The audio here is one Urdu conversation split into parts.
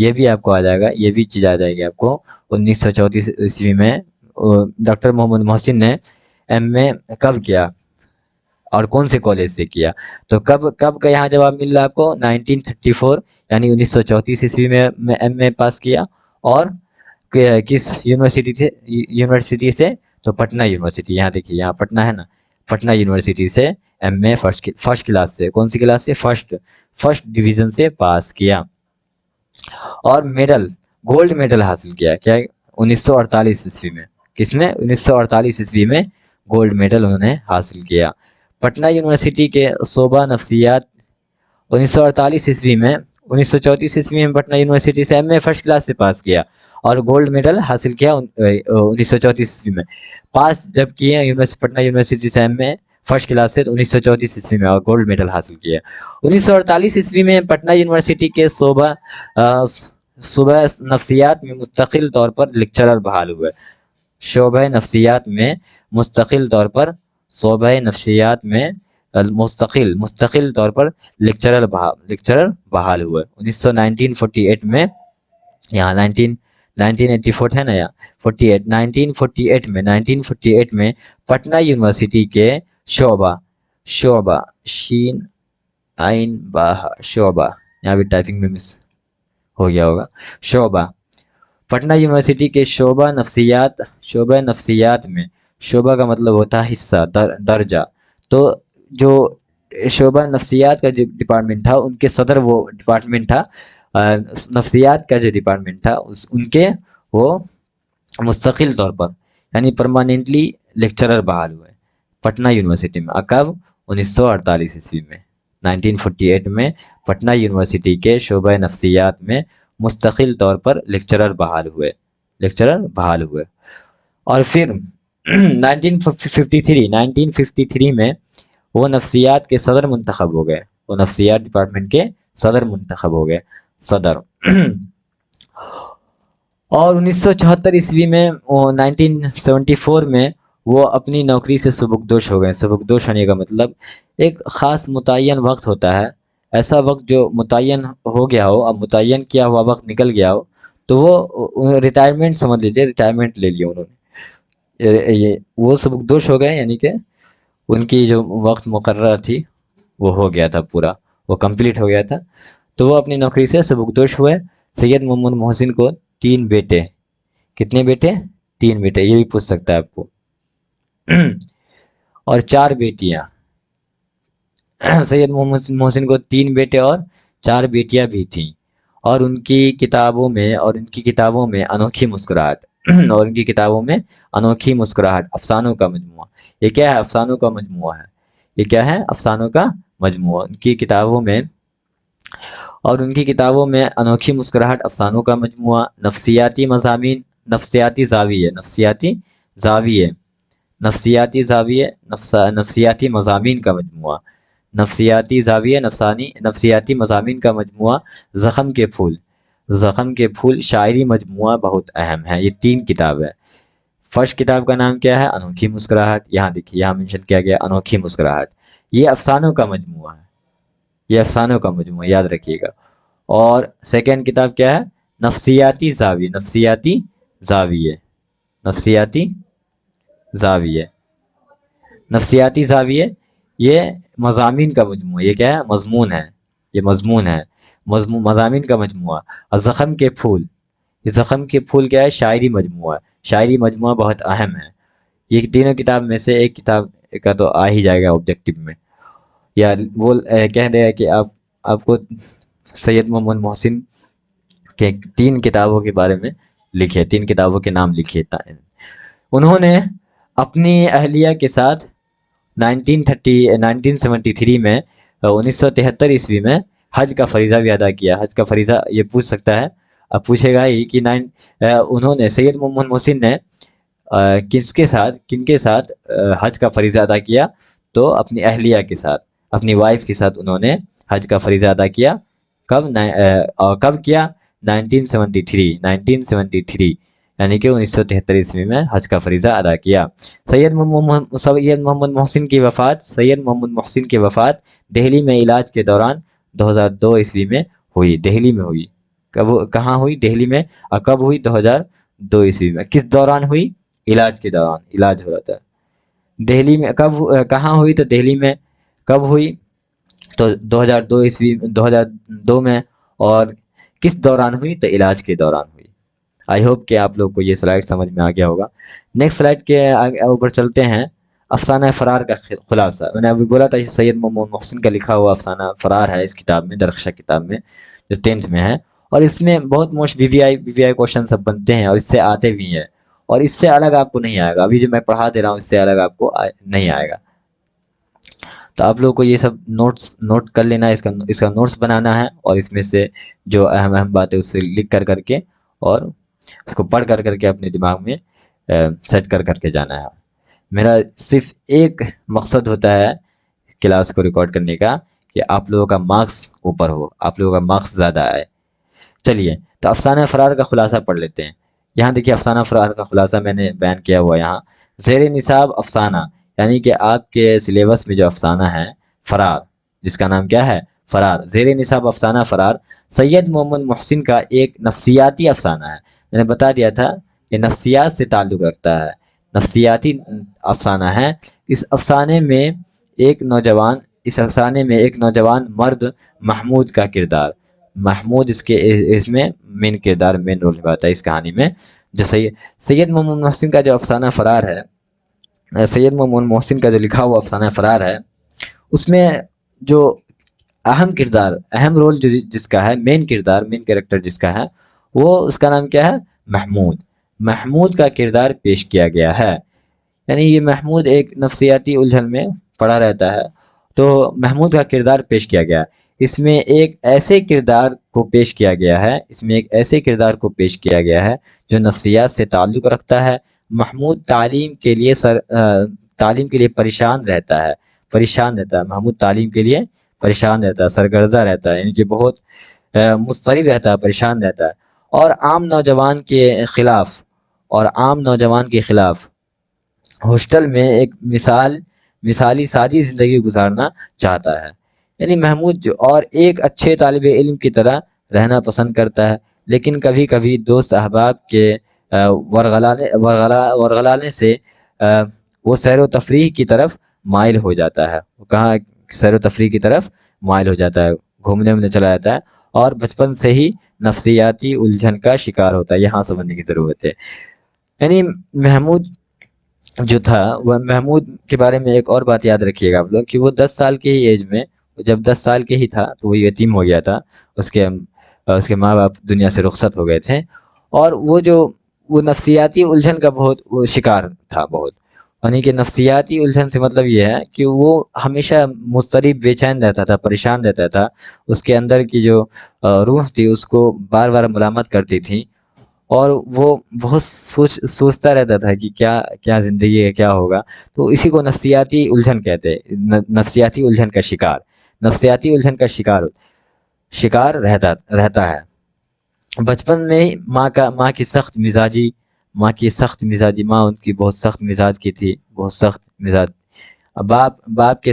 یہ بھی آپ کو آ جائے گا، یہ بھی چیز آ جائے گی آپ کو۔ 1934 میں ڈاکٹر محمد محسن نے ایم اے کب کیا اور کون سے کالج سے کیا؟ تو کب کا یہاں جواب مل رہا ہے آپ کو؟ 1934 یعنی 1934 میں ایم اے پاس کیا، اور کس یونیورسٹی سے؟ تو پٹنہ یونیورسٹی، یہاں دیکھیے یہاں پٹنہ ہے نا، پٹنہ یونیورسٹی سے ایم اے فرسٹ کلاس سے، کون سی کلاس سے؟ فرسٹ ڈویژن سے پاس کیا، اور گولڈ میڈل حاصل کیا، کیا 1948 میں، کس میں؟ 1948 میں گولڈ میڈل انہوں نے حاصل کیا۔ پٹنہ یونیورسٹی کے شعبہ نفسیات 1948 میں، 1934 میں پٹنہ یونیورسٹی سے ایم اے فرسٹ کلاس سے پاس کیا، اور گولڈ میڈل حاصل کیا 1934 میں۔ پاس جب کیے پٹنہ یونیورسٹی سے ایم اے فرسٹ کلاس سے 1934 میں، اور گولڈ میڈل حاصل کیا۔ 1948 میں پٹنہ یونیورسٹی کے صوبہ نفسیات میں مستقل طور پر لیکچرر بحال ہوئے۔ شعبہ نفسیات میں مستقل طور پر، شعبہ نفسیات میں مستقل طور پر لیکچرر بحال ہوئے۔ 1948 میں، یہاں 1984 ہے نا، یا 1948 میں پٹنہ یونیورسٹی کے شعبہ شین عین باہا شعبہ، یہاں بھی ٹائپنگ میں مس ہو گیا ہوگا، شعبہ پٹنہ یونیورسٹی کے شعبہ نفسیات میں، شعبہ کا مطلب ہوتا ہے حصہ، درجہ، تو جو شعبہ نفسیات کا جو ڈپارٹمنٹ تھا ان کے صدر وہ ڈپارٹمنٹ تھا، نفسیات کا جو ڈپارٹمنٹ تھا ان کے وہ مستقل طور پر یعنی پرماننٹلی لیکچرر بحال ہوئے پٹنہ یونیورسٹی میں۔ کب؟ 1948 میں، 1948 میں پٹنہ یونیورسٹی کے شعبہ نفسیات میں مستقل طور پر لیکچرر بحال ہوئے۔ اور پھر 1953 میں وہ نفسیات کے صدر منتخب ہو گئے، وہ نفسیات ڈپارٹمنٹ کے صدر منتخب ہو گئے، صدر۔ اور 1974 میں 1974 میں وہ اپنی نوکری سے سبکدوش ہو گئے۔ سبکدوش ہونے کا مطلب ایک خاص متعین وقت ہوتا ہے، ایسا وقت جو متعین ہو گیا ہو، اب متعین کیا ہوا وقت نکل گیا ہو، تو وہ ریٹائرمنٹ سمجھ لیجیے، ریٹائرمنٹ لے لیا انہوں نے، وہ سبکدوش ہو گئے، یعنی کہ ان کی جو وقت مقررہ تھی وہ ہو گیا تھا، پورا وہ کمپلیٹ ہو گیا تھا، تو وہ اپنی نوکری سے سبکدوش ہوئے۔ سید محمد محسن کو 3 بیٹے، کتنے بیٹے؟ 3 بیٹے، یہ بھی پوچھ سکتا ہے آپ کو، اور 4 بیٹیاں۔ سید محمد محسن کو 3 بیٹے اور 4 بیٹیاں بھی تھیں، اور ان کی کتابوں میں انوکھی مسکراہٹ، افسانوں کا مجموعہ۔ یہ کیا ہے؟ افسانوں کا مجموعہ ہے، یہ کیا ہے؟ افسانوں کا مجموعہ۔ ان کی کتابوں میں انوکھی مسکراہٹ، افسانوں کا مجموعہ، نفسیاتی مضامین، نفسیاتی مضامین کا مجموعہ، نفسیاتی مضامین کا مجموعہ، زخم کے پھول شاعری مجموعہ بہت اہم ہے۔ یہ 3 کتاب ہے۔ فرسٹ کتاب کا نام کیا ہے؟ انوکھی مسکراہٹ، یہاں دیکھیے یہاں منشن کیا گیا انوکھی مسکراہٹ، یہ افسانوں کا مجموعہ ہے، یہ افسانوں کا مجموعہ، یاد رکھیے گا۔ اور سیکنڈ کتاب کیا ہے؟ نفسیاتی زاویے، یہ مضامین کا مجموعہ، یہ کیا ہے؟ مضمون ہے، مضامین کا مجموعہ۔ اور زخم کے پھول کیا ہے؟ شاعری مجموعہ بہت اہم ہے۔ یہ تینوں کتاب میں سے ایک کتاب کا تو آ ہی جائے گا آبجیکٹو میں، یا وہ کہہ دے گا کہ آپ کو سید محمد محسن کے 3 کتابوں کے بارے میں لکھے، 3 کتابوں کے نام لکھے۔ انہوں نے اپنی اہلیہ کے ساتھ 1973 میں 1973 میں حج کا فریضہ بھی ادا کیا۔ حج کا فریضہ یہ پوچھ سکتا ہے، اب پوچھے گا ہی کہ انہوں نے سید محمد محسن نے کن کے ساتھ حج کا فریضہ ادا کیا؟ تو اپنی اہلیہ کے ساتھ، اپنی وائف کے ساتھ انہوں نے حج کا فریضہ ادا کیا۔ کب کیا؟ 1973 یعنی کہ 1973 میں حج کا فریضہ ادا کیا۔ سید محمد محسن کی وفات دہلی میں علاج کے دوران 2002 میں ہوئی، دہلی میں ہوئی۔ کہاں ہوئی؟ دہلی میں۔ اور کب ہوئی؟ 2002 عیسوی میں۔ کس دوران ہوئی؟ علاج کے دوران، علاج ہو رہا تھا دہلی میں۔ کہاں ہوئی؟ تو دہلی میں۔ کب ہوئی؟ تو 2002 عیسوی، 2002 میں۔ اور کس دوران ہوئی؟ تو علاج کے دوران ہوئی۔ آئی ہوپ کہ آپ لوگ کو یہ سلائڈ سمجھ میں آ گیا ہوگا۔ نیکسٹ سلائڈ کے اوپر چلتے ہیں۔ افسانہ فرار کا خلاصہ، میں نے ابھی بولا تھا سید محمود محسن کا لکھا ہوا افسانہ فرار ہے اس کتاب میں، درخشاں کتاب میں، جو 10th میں ہے۔ اور اس میں بہت most we we I question سب بنتے ہیں، اور اس سے آتے بھی ہیں، اور اس سے الگ آپ کو نہیں آئے گا۔ ابھی جو میں پڑھا دے رہا ہوں اس سے الگ آپ کو نہیں آئے گا۔ تو آپ لوگ کو یہ سب نوٹ کر لینا ہے، اس کا نوٹس بنانا ہے، اور اس میں سے جو اہم اہم باتیں اس سے لکھ کر کے، اور اس کو پڑھ کر کے اپنے دماغ میں سیٹ کر کے جانا ہے۔ میرا صرف ایک مقصد ہوتا ہے کلاس کو ریکارڈ کرنے کا، کہ آپ لوگوں کا مارکس اوپر ہو، آپ لوگوں کا مارکس زیادہ آئے۔ چلیے تو افسانہ فرار کا خلاصہ پڑھ لیتے ہیں۔ یہاں دیکھیے افسانہ فرار کا خلاصہ میں نے بیان کیا ہوا یہاں۔ زیر نصاب افسانہ، یعنی کہ آپ کے سلیبس میں جو افسانہ ہے فرار، جس کا نام کیا ہے؟ فرار۔ زیر نصاب افسانہ فرار سید محمد محسن کا ایک نفسیاتی افسانہ ہے۔ میں نے بتا دیا تھا کہ نفسیات سے تعلق رکھتا ہے، نفسیاتی افسانہ ہے۔ اس افسانے میں ایک نوجوان مرد محمود کا کردار، محمود اس میں مین کردار، مین رول نبھاتا ہے اس کہانی میں۔ جو سید محمد محسن کا جو افسانہ فرار ہے، سید محمد محسن کا جو لکھا ہوا افسانہ فرار ہے، اس میں جو اہم کردار، اہم رول جس کا ہے، مین کردار، مین کریکٹر جس کا ہے، وہ اس کا نام کیا ہے؟ محمود۔ محمود کا کردار پیش کیا گیا ہے۔ یعنی یہ محمود ایک نفسیاتی الجھن میں پڑا رہتا ہے، تو محمود کا کردار پیش کیا گیا۔ اس میں ایک ایسے کردار کو پیش کیا گیا ہے جو نفسیات سے تعلق رکھتا ہے۔ محمود تعلیم کے لیے پریشان رہتا ہے، محمود تعلیم کے لیے پریشان رہتا ہے، سرگردہ رہتا ہے، یعنی کہ بہت مضطرب رہتا ہے، پریشان رہتا ہے، اور عام نوجوان کے خلاف ہاسٹل میں ایک مثالی سادی زندگی گزارنا چاہتا ہے۔ یعنی محمود اور ایک اچھے طالب علم کی طرح رہنا پسند کرتا ہے، لیکن کبھی کبھی دوست احباب کے ورغلانے سے وہ سیر و تفریح کی طرف مائل ہو جاتا ہے۔ وہ کہاں؟ سیر و تفریح کی طرف مائل ہو جاتا ہے، گھومنے چلا جاتا ہے، اور بچپن سے ہی نفسیاتی الجھن کا شکار ہوتا ہے۔ یہاں سمجھنے کی ضرورت ہے۔ یعنی محمود جو تھا، وہ محمود کے بارے میں ایک اور بات یاد رکھیے گا آپ لوگ، کہ وہ 10 سال کے ہی ایج میں، جب 10 سال کے ہی تھا تو وہ یتیم ہو گیا تھا، اس کے ماں باپ دنیا سے رخصت ہو گئے تھے، اور وہ نفسیاتی الجھن کا بہت وہ شکار تھا بہت۔ یعنی کہ نفسیاتی الجھن سے مطلب یہ ہے کہ وہ ہمیشہ مضطرب، بے چین رہتا تھا، پریشان رہتا تھا۔ اس کے اندر کی جو روح تھی اس کو بار بار ملامت کرتی تھی، اور وہ بہت سوچتا رہتا تھا کہ کیا زندگی ہے، کیا ہوگا۔ تو اسی کو نفسیاتی الجھن کہتے ہیں، نفسیاتی الجھن کا شکار رہتا ہے۔ بچپن میں ہی ماں کی سخت مزاجی، ماں ان کی بہت سخت مزاج کی تھی، بہت سخت مزاج۔ باپ کے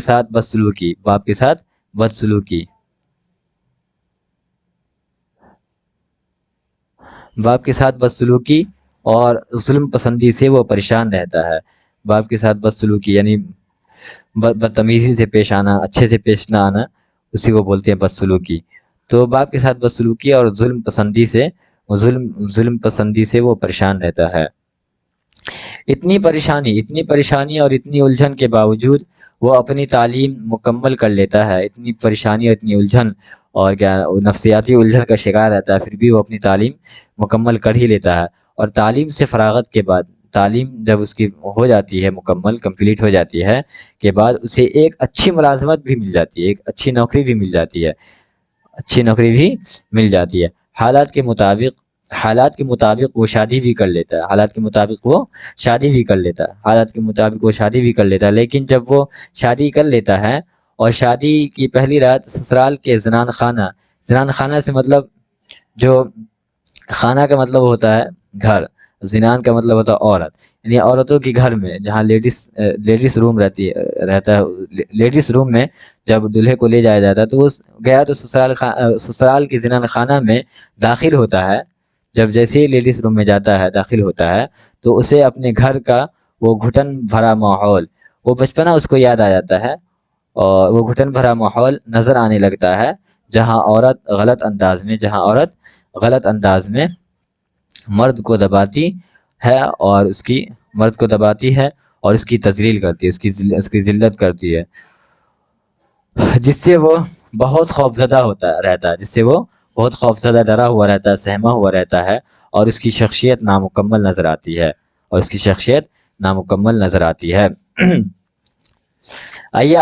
ساتھ بدسلوکی اور ظلم پسندی سے وہ پریشان رہتا ہے۔ باپ کے ساتھ بدسلوکی یعنی بدتمیزی سے پیش آنا، اچھے سے پیش نہ آنا، اسی کو بولتے ہیں بدسلوکی۔ تو باپ کے ساتھ بدسلوکی اور ظلم پسندی سے وہ پریشان رہتا ہے۔ اتنی پریشانی اور اتنی الجھن کے باوجود وہ اپنی تعلیم مکمل کر لیتا ہے۔ اتنی پریشانی اور اتنی الجھن اور نفسیاتی الجھن کا شکار رہتا ہے، پھر بھی وہ اپنی تعلیم مکمل کر ہی لیتا ہے۔ اور تعلیم سے فراغت کے بعد، تعلیم جب اس کی ہو جاتی ہے، کمپلیٹ ہو جاتی ہے کے بعد، اسے ایک اچھی ملازمت بھی مل جاتی ہے، ایک اچھی نوکری بھی مل جاتی ہے۔ حالات کے مطابق وہ شادی بھی کر لیتا ہے، لیکن جب وہ شادی کر لیتا ہے، اور شادی کی پہلی رات سسرال کے زنان خانہ سے مطلب، جو خانہ کا مطلب ہوتا ہے گھر، زنان کا مطلب ہوتا ہے عورت، یعنی عورتوں کے گھر میں جہاں لیڈیز روم رہتا ہے، لیڈیز روم میں جب دلہے کو لے جایا جاتا ہے تو وہ گیا تو سسرال کی زنان خانہ میں داخل ہوتا ہے. جب جیسے ہی لیڈیز روم میں جاتا ہے، داخل ہوتا ہے، تو اسے اپنے گھر کا وہ گھٹن بھرا ماحول، وہ بچپنا اس کو یاد آ جاتا ہے، اور وہ گھٹن بھرا ماحول نظر آنے لگتا ہے، جہاں عورت غلط انداز میں مرد کو دباتی ہے، اور اس کی تذلیل کرتی ہے، اس کی ذلت کرتی ہے، جس سے وہ بہت خوف زدہ ڈرا ہوا رہتا ہے، سہما ہوا رہتا ہے، اور اس کی شخصیت نامکمل نظر آتی ہے. آئی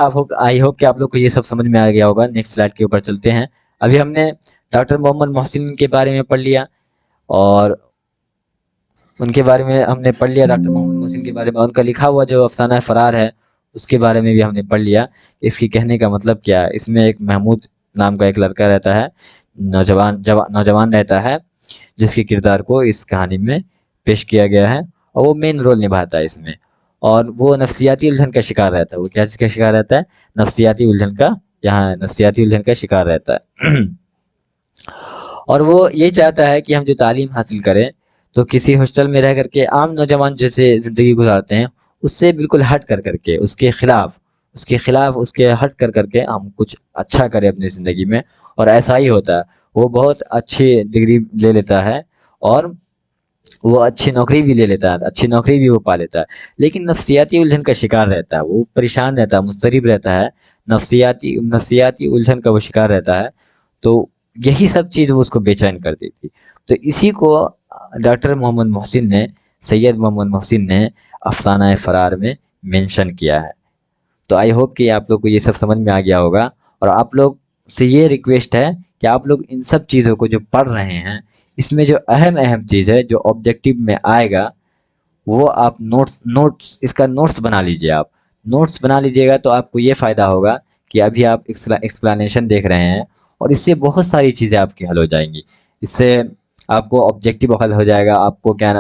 ہوپ کہ آپ لوگ کو یہ سب سمجھ میں آ گیا ہوگا. نیکسٹ سلائڈ کے اوپر چلتے ہیں. ابھی ہم نے ڈاکٹر محمد محسن کے بارے میں پڑھ لیا، اور ان کے بارے میں ہم نے پڑھ لیا، ڈاکٹر محمد محسن کے بارے میں ان کا لکھا ہوا جو افسانہ فرار ہے اس کے بارے میں بھی ہم نے پڑھ لیا. اس کی کہنے کا مطلب کیا ہے. اس میں ایک محمود نام کا ایک لڑکا رہتا ہے، نوجوان رہتا ہے، جس کے کردار کو اس کہانی میں پیش کیا گیا ہے، اور وہ مین رول نبھاتا ہے اس میں، اور وہ نفسیاتی الجھن کا شکار رہتا ہے. وہ کیا چیز کا شکار رہتا ہے؟ نفسیاتی الجھن کا شکار رہتا ہے. اور وہ یہ چاہتا ہے کہ ہم جو تعلیم حاصل کریں تو کسی ہاسٹل میں رہ کر کے عام نوجوان جیسے زندگی گزارتے ہیں اس سے بالکل ہٹ کر کے اس کے ہٹ کر کے ہم کچھ اچھا کریں اپنی زندگی میں. اور ایسا ہی ہوتا ہے، وہ بہت اچھی ڈگری لے لیتا ہے، اور وہ اچھی نوکری بھی لے لیتا ہے، اچھی نوکری بھی وہ پا لیتا ہے، لیکن نفسیاتی الجھن کا شکار رہتا ہے. وہ پریشان رہتا ہے، مضطرب رہتا ہے، نفسیاتی الجھن کا وہ شکار رہتا ہے. تو یہی سب چیز وہ اس کو بے چین کر دیتی. تو اسی کو سید محمد محسن نے افسانہ فرار میں مینشن کیا ہے. تو آئی ہوپ کہ آپ لوگ کو یہ سب سمجھ میں آ گیا ہوگا. اور آپ لوگ سے یہ ریکویسٹ ہے کہ آپ لوگ ان سب چیزوں کو جو پڑھ رہے ہیں، اس میں جو اہم چیز ہے جو آبجیکٹو میں آئے گا، وہ آپ اس کا نوٹس بنا لیجئے. آپ نوٹس بنا لیجئے گا تو آپ کو یہ فائدہ ہوگا کہ ابھی آپ ایکسپلینیشن دیکھ رہے ہیں، اور اس سے بہت ساری چیزیں آپ کی حل ہو جائیں گی. اس سے آپ کو آبجیکٹو حل ہو جائے گا، آپ کو کیا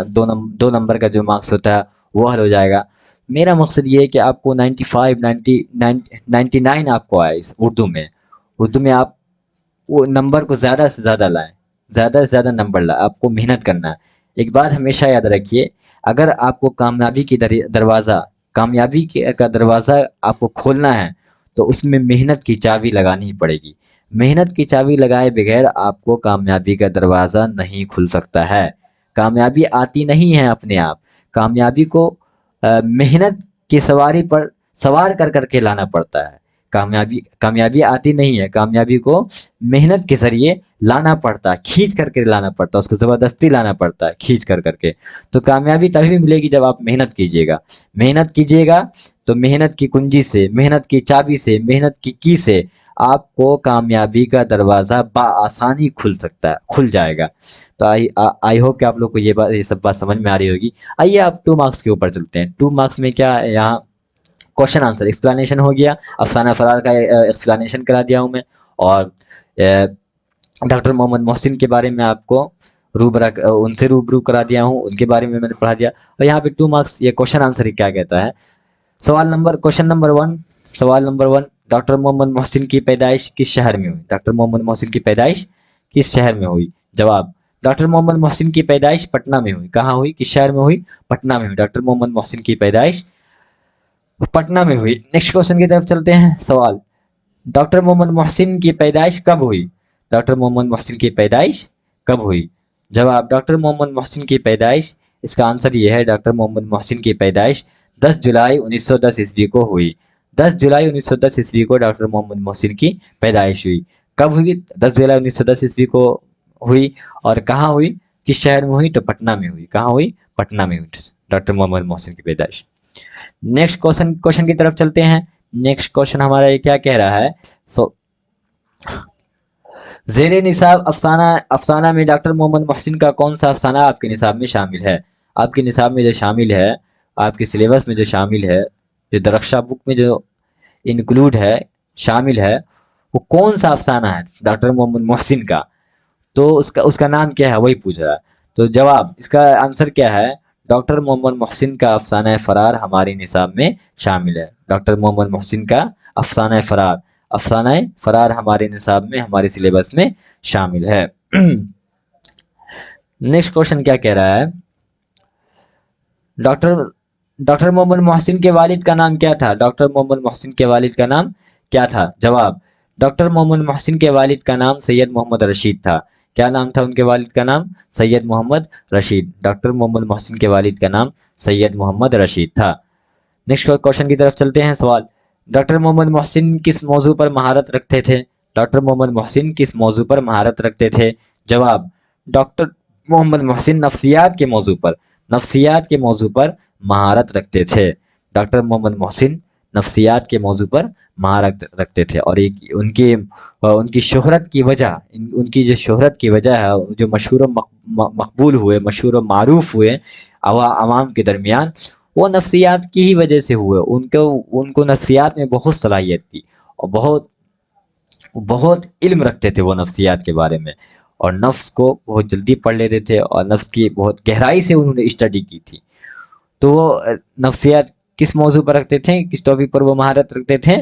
دو نمبر کا جو مارکس ہوتا ہے وہ حل ہو جائے گا. میرا مقصد یہ ہے کہ آپ کو 99 آپ کو آئے اردو میں آپ وہ نمبر کو زیادہ سے زیادہ لائیں، زیادہ سے زیادہ نمبر لائیں. آپ کو محنت کرنا ہے. ایک بات ہمیشہ یاد رکھیے، اگر آپ کو کامیابی کا دروازہ آپ کو کھولنا ہے تو اس میں محنت کی چابی لگانی پڑے گی. محنت کی چابی لگائے بغیر آپ کو کامیابی کا دروازہ نہیں کھل سکتا ہے. کامیابی آتی نہیں ہے اپنے آپ. کامیابی کو محنت کی سواری پر سوار کر کے لانا پڑتا ہے. کامیابی آتی نہیں ہے، کامیابی کو محنت کے ذریعے لانا پڑتا ہے، کھینچ کر کے لانا پڑتا ہے، اس کو زبردستی لانا پڑتا ہے کھینچ کر کے. تو کامیابی تبھی ملے گی جب آپ محنت کیجئے گا تو محنت کی کنجی سے، محنت کی چابی سے، محنت کی کی سے آپ کو کامیابی کا دروازہ بآسانی کھل جائے گا. تو آئی ہوپ کہ آپ لوگ کو یہ سب بات سمجھ میں آ رہی ہوگی. آئیے آپ 2 مارکس کے اوپر چلتے ہیں. 2 مارکس میں کیا ہے؟ یہاں کوشچن آنسر ایکسپلینیشن ہو گیا، افسانہ فرار کا ایکسپلینیشن کرا دیا ہوں میں، اور ڈاکٹر محمد محسن کے بارے میں آپ کو ان سے روبرو کرا دیا ہوں، ان کے بارے میں نے پڑھا دیا. اور یہاں پہ 2 مارکس یہ کوشچن آنسر کیا کہتا ہے. Question number 1، doctor Muhammad Mohsin کی پیدائش کس شہر میں ہوئی؟ ڈاکٹر محمد محسن کی پیدائش کس شہر میں ہوئی؟ جواب: ڈاکٹر محمد محسن کی پیدائش پٹنہ میں ہوئی. کہاں ہوئی؟ کس شہر میں ہوئی؟ پٹنہ میں ہوئی. ڈاکٹر محمد محسن کی پیدائش پٹنہ میں ہوئی. نیکسٹ کوشچن کی طرف چلتے ہیں. سوال: ڈاکٹر محمد محسن کی پیدائش کب ہوئی؟ ڈاکٹر محمد محسن کی پیدائش کب ہوئی؟ جواب: ڈاکٹر محمد محسن کی پیدائش، اس کا آنسر یہ ہے ڈاکٹر محمد محسن کی پیدائش 10 جولائی 1910 عیسوی کو ہوئی. 10 جولائی 1910 عیسوی کو ڈاکٹر محمد محسن کی پیدائش ہوئی. کب ہوئی؟ 10 جولائی 1910 عیسوی کو ہوئی. اور کہاں ہوئی؟ کس شہر میں ہوئی؟ تو پٹنہ میں ہوئی. کہاں ہوئی؟ پٹنہ میں ہوئی ڈاکٹر محمد محسن کی پیدائش. نیکسٹ کوشچن کی طرف چلتے ہیں. نیکسٹ کوشچن ہمارا یہ کیا کہہ رہا ہے؟ زیر نصاب افسانہ میں ڈاکٹر محمد محسن کا کون سا افسانہ آپ کے نصاب میں شامل ہے؟ آپ کے نصاب میں جو شامل ہے، آپ کے سلیبس میں جو شامل ہے، جو درخشاں بک میں جو انکلوڈ ہے، شامل ہے، وہ کون سا افسانہ ہے ڈاکٹر محمد محسن کا؟ تو اس کا نام کیا ہے وہی پوچھ رہا ہے. تو جواب اس کا آنسر کیا ہے؟ ڈاکٹر محمد محسن کا افسانہ فرار ہماری نصاب میں شامل ہے. ڈاکٹر محمد محسن کا افسانہ فرار ہمارے نصاب میں، ہمارے سلیبس میں شامل ہے. نیکسٹ کوشچن کیا کہہ رہا ہے؟ ڈاکٹر محمد محسن کے والد کا نام کیا تھا؟ ڈاکٹر محمد محسن کے والد کا نام کیا تھا؟ جواب: ڈاکٹر محمد محسن کے والد کا نام سید محمد رشید تھا. کیا نام تھا ان کے والد کا نام؟ سید محمد رشید. ڈاکٹر محمد محسن کے والد کا نام سید محمد رشید تھا. نیکسٹ کوشچن کی طرف چلتے ہیں. سوال: ڈاکٹر محمد محسن کس موضوع پر مہارت رکھتے تھے؟ ڈاکٹر محمد محسن کس موضوع پر مہارت رکھتے تھے؟ جواب: ڈاکٹر محمد محسن نفسیات کے موضوع پر مہارت رکھتے تھے. ڈاکٹر محمد محسن نفسیات کے موضوع پر مہارت رکھتے تھے، اور ان کی شہرت کی وجہ ہے، جو مشہور و مقبول ہوئے، مشہور و معروف ہوئے عوام کے درمیان، وہ نفسیات کی ہی وجہ سے ہوئے. ان کو نفسیات میں بہت صلاحیت تھی، اور بہت علم رکھتے تھے وہ نفسیات کے بارے میں، اور نفس کو بہت جلدی پڑھ لیتے تھے، اور نفس کی بہت گہرائی سے انہوں نے اسٹڈی کی تھی. تو وہ نفسیات کس موضوع پر رکھتے تھے؟ کس ٹاپک پر وہ مہارت رکھتے تھے؟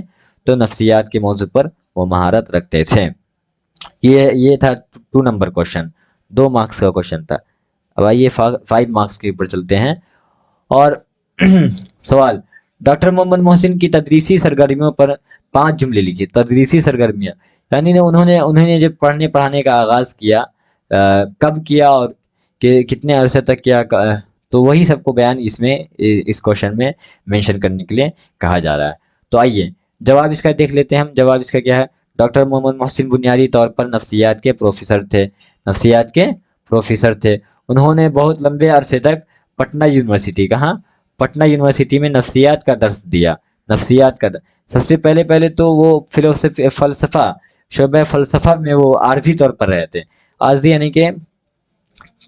تو نفسیات کے موضوع پر وہ مہارت رکھتے تھے. یہ تھا 2 نمبر کوشچن، 2 مارکس کا کوشچن تھا. اب آئیے 5 مارکس کے اوپر چلتے ہیں. اور سوال: ڈاکٹر محمد محسن کی تدریسی سرگرمیوں پر 5 جملے لکھیے. تدریسی سرگرمیاں یعنی انہوں نے جب پڑھانے کا آغاز کیا، کب کیا اور کتنے عرصے تک کیا، تو وہی سب کو بیان اس کوشچن میں مینشن کرنے کے لیے کہا جا رہا ہے. تو آئیے جواب اس کا دیکھ لیتے ہیں ہم. جواب اس کا کیا ہے؟ ڈاکٹر محمد محسن بنیادی طور پر نفسیات کے پروفیسر تھے. انہوں نے بہت لمبے عرصے تک پٹنہ یونیورسٹی میں نفسیات کا درس دیا. سب سے پہلے تو وہ شعبہ فلسفہ میں وہ عارضی طور پر رہے تھے. عارضی یعنی کہ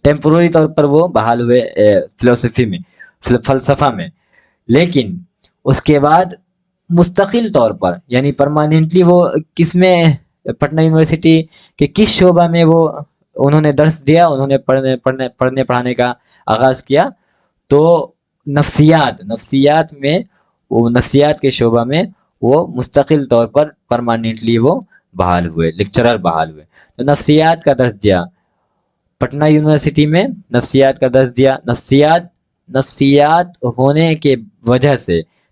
ٹیمپورری طور پر وہ بحال ہوئے فلسفہ میں، لیکن اس کے بعد مستقل طور پر یعنی پرماننٹلی وہ پٹنہ یونیورسٹی کے کس شعبہ میں وہ انہوں نے درس دیا، انہوں نے پڑھنے پڑھانے کا آغاز کیا؟ تو نفسیات کے شعبہ میں وہ مستقل طور پر پرماننٹلی وہ لیکچرر بحال ہوئے. تو نفسیات کا درس دیا پٹنہ یونیورسٹی میں، نفسیات کا درس دیا.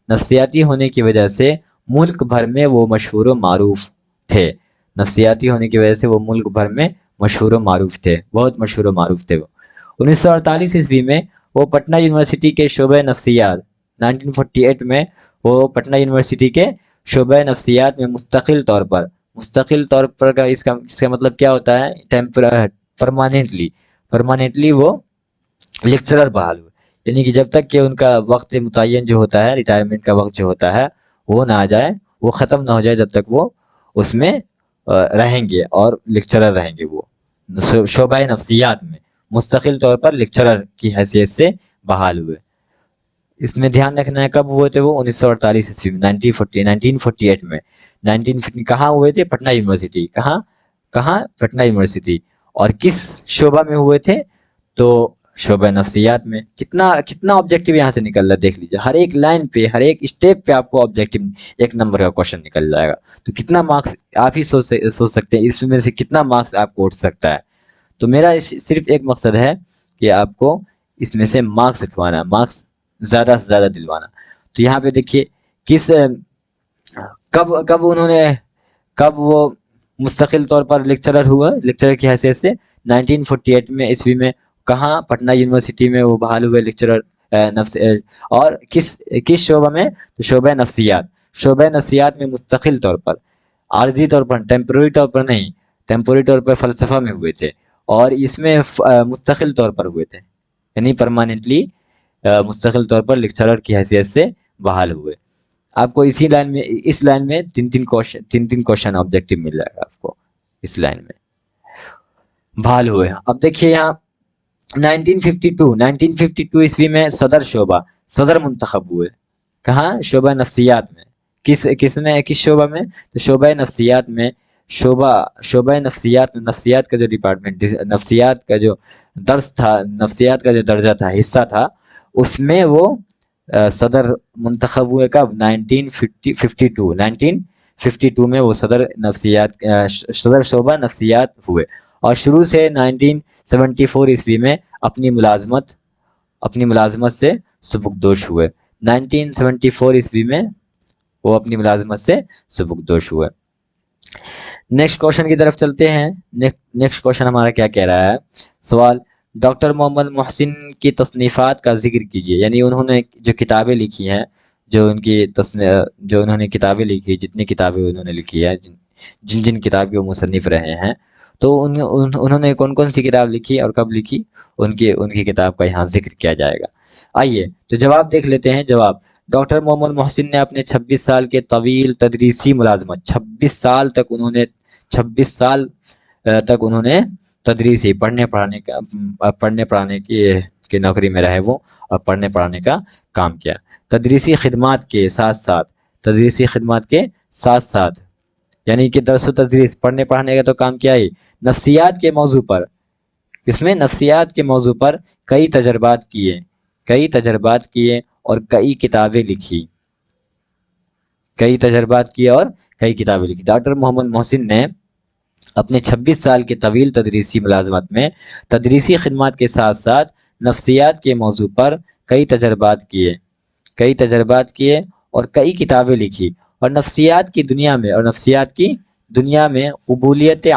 نفسیاتی ہونے کی وجہ سے ملک بھر میں وہ مشہور و معروف تھے. بہت مشہور و معروف تھے وہ. 1948 عیسوی میں وہ پٹنہ یونیورسٹی کے شعبہ نفسیات 1948 میں وہ پٹنہ یونیورسٹی کے شعبہ نفسیات میں مستقل طور پر کا اس کا مطلب کیا ہوتا ہے؟ پرماننٹلی وہ لیکچرر بحال ہوئے، یعنی کہ جب تک کہ ان کا وقت متعین جو ہوتا ہے، ریٹائرمنٹ کا وقت جو ہوتا ہے، وہ نہ آ جائے، وہ ختم نہ ہو جائے، جب تک وہ اس میں رہیں گے اور لیکچرر رہیں گے. وہ شعبہ نفسیات میں مستقل طور پر لیکچرر کی حیثیت سے بحال ہوئے. اس میں دھیان رکھنا ہے کب ہوئے تھے وہ؟ 1948 عیسوی میں، 1948 میں. کہاں ہوئے تھے؟ پٹنہ یونیورسٹی. کہاں؟ پٹنہ یونیورسٹی. اور کس شعبہ میں ہوئے تھے؟ تو شعبہ نفسیات میں. کتنا آبجیکٹیو یہاں سے نکل رہا ہے دیکھ لیجیے. ہر ایک لائن پہ، ہر ایک اسٹیپ پہ آپ کو آبجیکٹیو 1 نمبر کا کوشچن نکل جائے گا. تو کتنا مارکس آپ ہی سوچ سکتے ہیں اس میں سے کتنا مارکس آپ کو اٹھ سکتا ہے. تو میرا صرف ایک مقصد ہے کہ آپ کو اس میں سے مارکس اٹھوانا، مارکس زیادہ سے زیادہ دلوانا. تو یہاں پہ دیکھیے کب وہ مستقل طور پر لیکچرر کی حیثیت سے 1948 میں عیسوی میں. کہاں؟ پٹنہ یونیورسٹی میں وہ بحال ہوئے لیکچرر اور کس شعبہ میں؟ شعبہ نفسیات میں مستقل طور پر، عارضی طور پر، ٹیمپورری طور پر نہیں، ٹیمپورری طور پر فلسفہ میں ہوئے تھے، اور اس میں مستقل طور پر ہوئے تھے، یعنی پرماننٹلی مستقل طور پر لیکچرر کی حیثیت سے بحال ہوئے. آپ کو اس لائن میں 3 کوشچن آبجیکٹیو مل جائے گا آپ کو اس لائن میں بحال ہوئے. اب دیکھیے یہاں 1952 عیسوی میں صدر منتخب ہوئے. کہاں؟ شعبہ نفسیات میں. کس شعبہ میں؟ تو شعبہ نفسیات میں شعبہ نفسیات کا جو ڈپارٹمنٹ، نفسیات کا جو درس تھا، نفسیات کا جو درجہ تھا، حصہ تھا، اس میں وہ صدر منتخب ہوئے کب؟ 1952 میں وہ صدر شعبہ نفسیات ہوئے، اور شروع سے 1974 عیسوی میں اپنی ملازمت سے سبکدوش ہوئے۔ 1974 عیسوی میں وہ اپنی ملازمت سے سبکدوش ہوئے۔ نیکسٹ کوشچن کی طرف چلتے ہیں۔ نیکسٹ کوشچن ہمارا کیا کہہ رہا ہے؟ سوال، ڈاکٹر محمد محسن کی تصنیفات کا ذکر کیجیے، یعنی انہوں نے جو کتابیں لکھی ہیں، جو انہوں نے کتابیں لکھی، جتنی کتابیں انہوں نے لکھی ہے، جن کتاب کے وہ مصنف رہے ہیں، تو انہوں نے کون کون سی کتاب لکھی اور کب لکھی، ان کی کتاب کا یہاں ذکر کیا جائے گا۔ آئیے تو جواب دیکھ لیتے ہیں۔ جواب، ڈاکٹر محمد محسن نے اپنے 26 سال کے طویل تدریسی ملازمت، 26 سال تک انہوں نے تدریسی پڑھنے پڑھانے کی نوکری میں رہے وہ، اور پڑھنے پڑھانے کا کام کیا۔ تدریسی خدمات کے ساتھ ساتھ یعنی کہ درس و تدریس، پڑھنے پڑھانے کا تو کام کیا ہی، نفسیات کے موضوع پر کئی تجربات کیے اور کئی کتابیں لکھی۔ ڈاکٹر محمد محسن نے اپنے 26 سال کے طویل تدریسی ملازمت میں تدریسی خدمات کے ساتھ ساتھ نفسیات کے موضوع پر کئی تجربات کیے اور کئی کتابیں لکھی، اور نفسیات کی دنیا میں قبولیت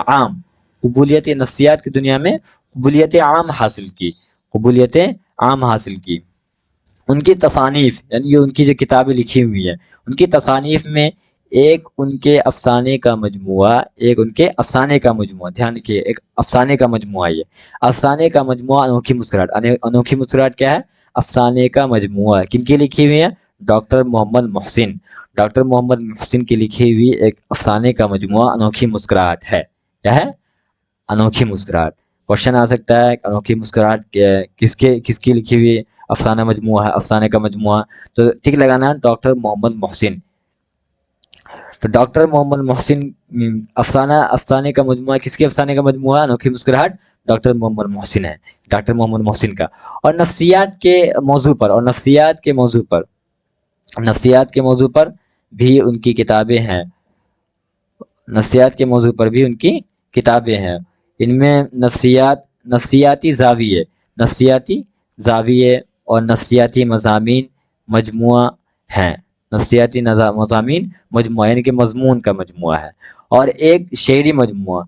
عام حاصل کی۔ ان کی تصانیف، یعنی ان کی جو کتابیں لکھی ہوئی ہیں، ان کی تصانیف میں ایک ان کے افسانے کا مجموعہ، دھیان رکھیے، ایک افسانے کا مجموعہ، یہ افسانے کا مجموعہ انوکھی مسکراہٹ۔ انوکھی مسکراہٹ کیا ہے؟ افسانے کا مجموعہ۔ کن کی لکھی ہوئی ہے؟ ڈاکٹر محمد محسن کی لکھی ہوئی ایک افسانے کا مجموعہ انوکھی مسکراہٹ ہے۔ کیا ہے؟ انوکھی مسکراہٹ۔ کوشچن آ سکتا ہے انوکھی مسکراہٹ کس کی لکھی ہوئی افسانہ مجموعہ ہے، افسانے کا مجموعہ؟ تو ٹک لگانا ہے ڈاکٹر محمد محسن۔ تو ڈاکٹر محمد محسن افسانے کا مجموعہ، کس کے افسانے کا مجموعہ؟ انوکھی مسکراہٹ ڈاکٹر محمد محسن کا۔ اور نفسیات کے موضوع پر بھی ان کی کتابیں ہیں۔ ان میں نفسیاتی زاویے اور نفسیاتی مضامین مجموعہ ہیں۔ یعنی کہ مضمون کا مجموعہ ہے، اور ایک شعری مجموعہ۔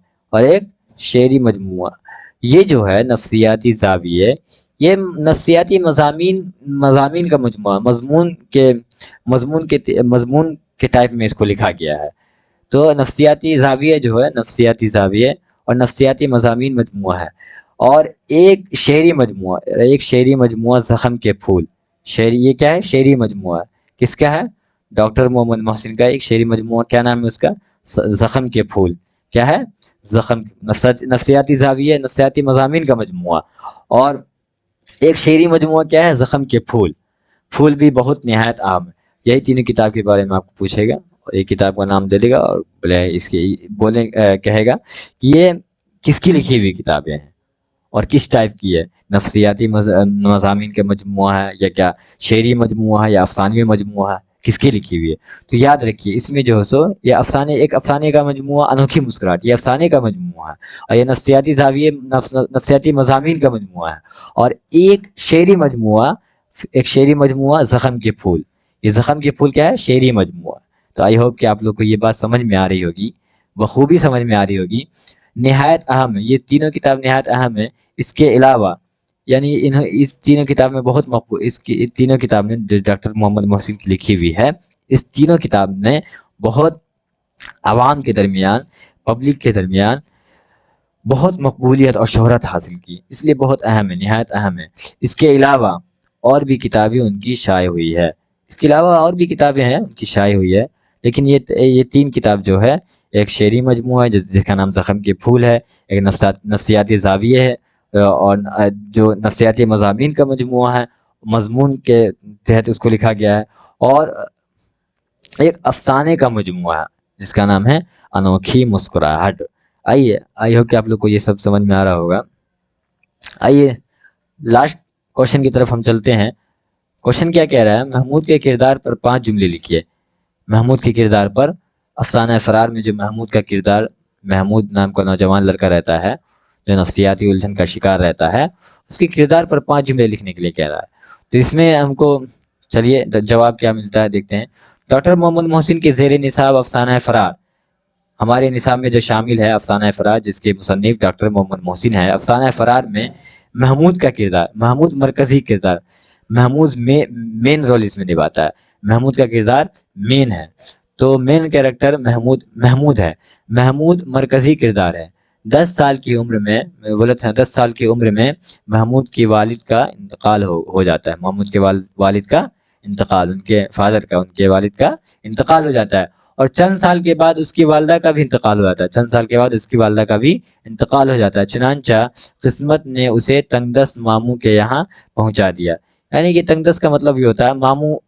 یہ جو ہے نفسیاتی زاویے، یہ نفسیاتی مضامین کا مجموعہ، مضمون کے ٹائپ میں اس کو لکھا گیا ہے۔ تو نفسیاتی زاویے اور نفسیاتی مضامین مجموعہ ہے، اور ایک شعری مجموعہ زخم کے پھول۔ یہ کیا ہے؟ شعری مجموعہ۔ کس کا ہے؟ ڈاکٹر محمد محسن کا ایک شعری مجموعہ۔ کیا نام ہے اس کا؟ زخم کے پھول۔ کیا ہے؟ نفسیاتی زاویے، نفسیاتی مضامین کا مجموعہ، اور ایک شعری مجموعہ کیا ہے؟ زخم کے پھول بھی بہت نہایت عام ہے۔ یہی تینوں کتاب کے بارے میں آپ کو پوچھے گا، اور ایک کتاب کا نام دے دے گا، اور کہے گا کہ یہ کس کی لکھی ہوئی کتابیں ہیں اور کس ٹائپ کی ہے، نفسیاتی مضامین کا مجموعہ ہے، یا کیا شعری مجموعہ ہے، یا افسانوی مجموعہ ہے، کس کی لکھی ہوئی ہے؟ تو یاد رکھیے، اس میں جو ہے سو یہ ایک افسانے کا مجموعہ انوکھی مسکراہٹ، یہ افسانے کا مجموعہ ہے، اور یہ نفسیاتی زاویے نفسیاتی مضامین کا مجموعہ ہے، اور ایک شعری مجموعہ زخم کے پھول۔ یہ زخم کے پھول کیا ہے؟ شعری مجموعہ۔ تو آئی ہوپ کہ آپ لوگ کو یہ بات سمجھ میں آ رہی ہوگی، بخوبی سمجھ میں آ رہی ہوگی۔ نہایت اہم ہے، یہ تینوں کتاب نہایت اہم ہے۔ اس کے علاوہ یعنی اس تینوں کتاب میں بہت مقبول، تینوں کتاب نے جو ڈاکٹر محمد محسن کی لکھی ہوئی ہے، اس تینوں کتاب نے بہت عوام کے درمیان، پبلک کے درمیان بہت مقبولیت اور شہرت حاصل کی، اس لیے بہت اہم ہے، نہایت اہم ہے۔ اس کے علاوہ اور بھی کتابیں ان کی شائع ہوئی ہے، ان کی شائع ہوئی ہے، لیکن یہ تین کتاب جو ہے، ایک شعری مجموعہ ہے جس کا نام زخم کے پھول ہے، ایک نفسیاتی زاویے ہے، اور جو نفسیاتی مضامین کا مجموعہ ہے، مضمون کے تحت اس کو لکھا گیا ہے، اور ایک افسانے کا مجموعہ ہے جس کا نام ہے انوکھی مسکراہٹ. آئیے آئی ہوپ کہ آپ لوگ کو یہ سب سمجھ میں آ رہا ہوگا. آئیے لاسٹ کوشچن کی طرف ہم چلتے ہیں. کوشچن کیا کہہ رہا ہے؟ محمود کے کردار پر 5 جملے لکھیے. محمود کے کردار پر افسانہ فرار میں جو محمود کا کردار، محمود نام کا نوجوان لڑکا رہتا ہے جو نفسیاتی الجھن کا شکار رہتا ہے، اس کے کردار پر 5 جملے لکھنے کے لیے کہہ رہا ہے. تو اس میں ہم کو چلیے جواب کیا ملتا ہے دیکھتے ہیں. ڈاکٹر محمد محسن کے زیر نصاب افسانہ فرار، ہمارے نصاب میں جو شامل ہے افسانہ فرار جس کے مصنف ڈاکٹر محمد محسن ہے. افسانہ فرار میں محمود کا کردار، محمود مرکزی کردار، محمود مین رول اس میں نبھاتا ہے. محمود کا کردار مین ہے، تو مین کیریکٹر محمود ہے. محمود مرکزی کردار ہے. 10 سال کی عمر میں بولا تھا، 10 سال کی عمر میں محمود کے والد کا انتقال ہو جاتا ہے. محمود کے والد کا انتقال، ان کے فادر کا، ان کے والد کا انتقال ہو جاتا ہے. اور چند سال کے بعد اس کی والدہ کا بھی انتقال ہو جاتا ہے. چند سال کے بعد اس کی والدہ کا بھی انتقال ہو جاتا ہے. چنانچہ قسمت نے اسے تنگ دست ماموں کے یہاں پہنچا دیا. یعنی کہ تنگ دست کا مطلب یہ ہوتا ہے ماموں،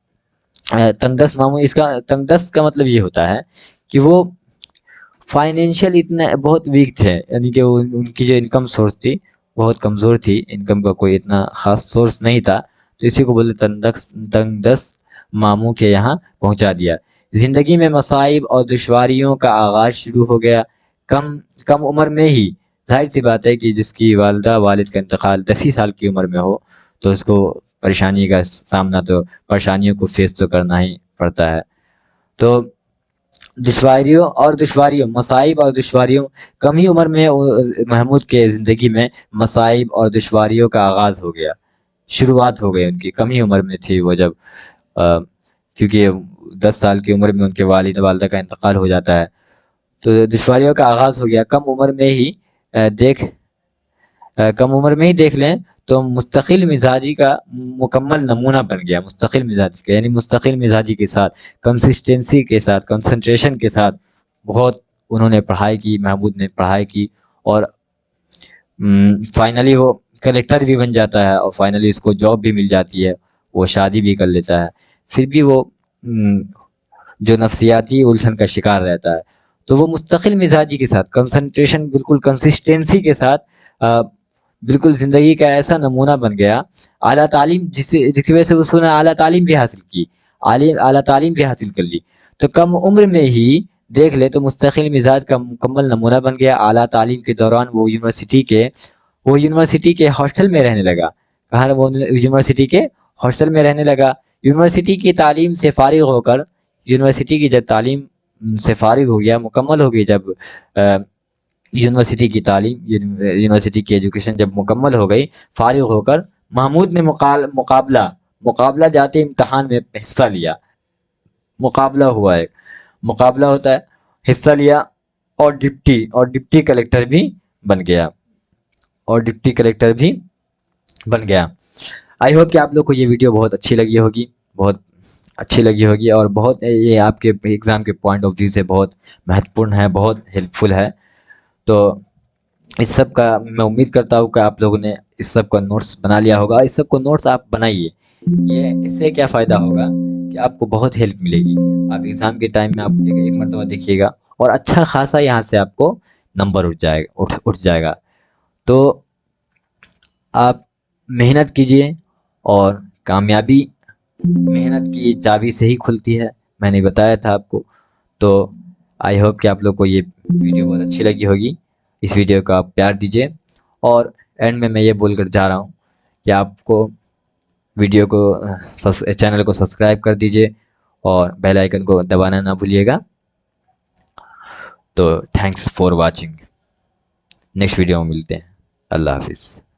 تنگ دست ماموں، اس کا تنگ دست کا مطلب یہ ہوتا ہے کہ وہ فائنینشیل اتنا بہت ویک تھے. یعنی کہ ان کی جو انکم سورس تھی بہت کمزور تھی، انکم کا کوئی اتنا خاص سورس نہیں تھا. تو اسی کو بولتے تنگ دست ماموں کے یہاں پہنچا دیا. زندگی میں مصائب اور دشواریوں کا آغاز شروع ہو گیا. کم عمر میں ہی، ظاہر سی بات ہے کہ جس کی والدہ والد کا انتقال 10 ہی سال کی عمر میں ہو تو اس کو پریشانی کا سامنا، تو پریشانیوں کو فیس تو کرنا ہی پڑتا ہے. تو مصائب اور دشواریوں، کم ہی عمر میں محمود کے زندگی میں مصائب اور دشواریوں کا آغاز ہو گیا، شروعات ہو گئی ان کی. کم ہی عمر میں تھی وہ جب، کیونکہ 10 سال کی عمر میں ان کے والد والدہ کا انتقال ہو جاتا ہے. تو دشواریوں کا آغاز ہو گیا. کم عمر میں ہی دیکھ لیں تو مستقل مزاجی کا مکمل نمونہ بن گیا. مستقل مزاجی کا یعنی مستقل مزاجی کے ساتھ، کنسسٹنسی کے ساتھ، کنسنٹریشن کے ساتھ بہت انہوں نے پڑھائی کی. محمود نے پڑھائی کی اور فائنلی وہ کلیکٹر بھی بن جاتا ہے، اور فائنلی اس کو جاب بھی مل جاتی ہے، وہ شادی بھی کر لیتا ہے. پھر بھی وہ جو نفسیاتی الجھن کا شکار رہتا ہے. تو وہ مستقل مزاجی کے ساتھ، کنسنٹریشن، بالکل کنسسٹنسی کے ساتھ، بالکل زندگی کا ایسا نمونہ بن گیا. اعلیٰ تعلیم جس کی وجہ سے اس نے اعلیٰ تعلیم بھی حاصل کی، اعلیٰ تعلیم بھی حاصل کر لی. تو کم عمر میں ہی دیکھ لے تو مستقل مزاج کا مکمل نمونہ بن گیا. اعلیٰ تعلیم کے دوران وہ یونیورسٹی کے ہاسٹل میں رہنے لگا. کہاں وہ یونیورسٹی کے ہاسٹل میں رہنے لگا. یونیورسٹی کی تعلیم سے فارغ ہو کر، یونیورسٹی کی جب تعلیم سے فارغ ہو گیا، مکمل ہو گئی جب یونیورسٹی کی تعلیم، یونیورسٹی کی ایجوکیشن جب مکمل ہو گئی، فارغ ہو کر محمود نے مقابلہ جاتی امتحان میں حصہ لیا. مقابلہ ہوا، ایک مقابلہ ہوتا ہے، حصہ لیا اور ڈپٹی کلیکٹر بھی بن گیا. آئی ہوپ کہ آپ لوگ کو یہ ویڈیو بہت اچھی لگی ہوگی اور بہت یہ آپ کے ایگزام کے پوائنٹ آف ویو سے بہت مہتوپورن ہے، بہت ہیلپ فل ہے. تو اس سب کا میں امید کرتا ہوں کہ آپ لوگوں نے اس سب کا نوٹس بنا لیا ہوگا. اس سب کو نوٹس آپ بنائیے. اس سے کیا فائدہ ہوگا کہ آپ کو بہت ہیلپ ملے گی. آپ ایگزام کے ٹائم میں آپ ایک مرتبہ دیکھیے گا اور اچھا خاصا یہاں سے آپ کو نمبر اٹھ جائے گا. تو آپ محنت کیجئے، اور کامیابی محنت کی چابی سے ہی کھلتی ہے، میں نے بتایا تھا آپ کو. تو آئی ہوپ کہ آپ لوگ کو یہ ویڈیو بہت اچھی لگی ہوگی. اس ویڈیو کو آپ پیار دیجئے، اور اینڈ میں یہ بول کر جا رہا ہوں کہ آپ کو ویڈیو کو چینل کو سبسکرائب کر دیجئے اور بیل آئیکن کو دبانا نہ بھولیے گا. تو thanks for watching. Next video میں ملتے ہیں. اللہ حافظ.